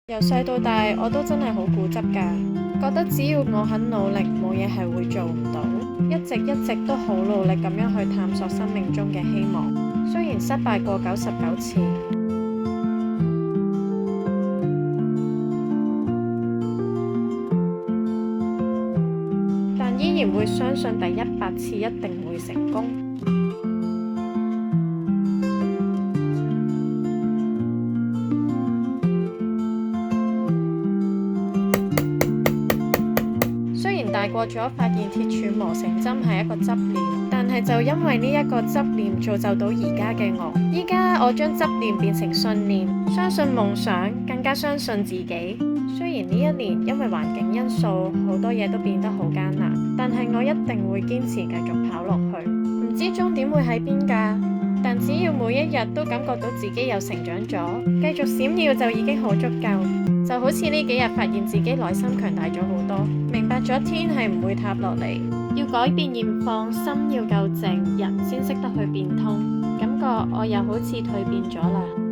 由細到大，我都真係好固執㗎，覺得只要我肯努力，冇嘢係會做唔到。一直都好努力咁樣去探索生命中嘅希望，雖然失敗過99次，但依然會相信第100次一定會成功。大過咗，發現鐵杵磨成針係一個執念，但係就因為呢一個執念造就到而家嘅我。依家我將執念變成信念，相信夢想，更加相信自己。雖然呢一年因為環境因素，好多嘢都變得好艱難，但係我一定會堅持繼續跑落去。唔知終點會喺邊㗎，但只要每一日都感覺到自己又成長咗，繼續閃耀就已經好足夠。就好似呢幾日發現自己內心強大咗好多，明白咗天係唔會塌落嚟，要改變現況，心要夠靜，人先識得去變通，感覺我又好似蛻變咗啦。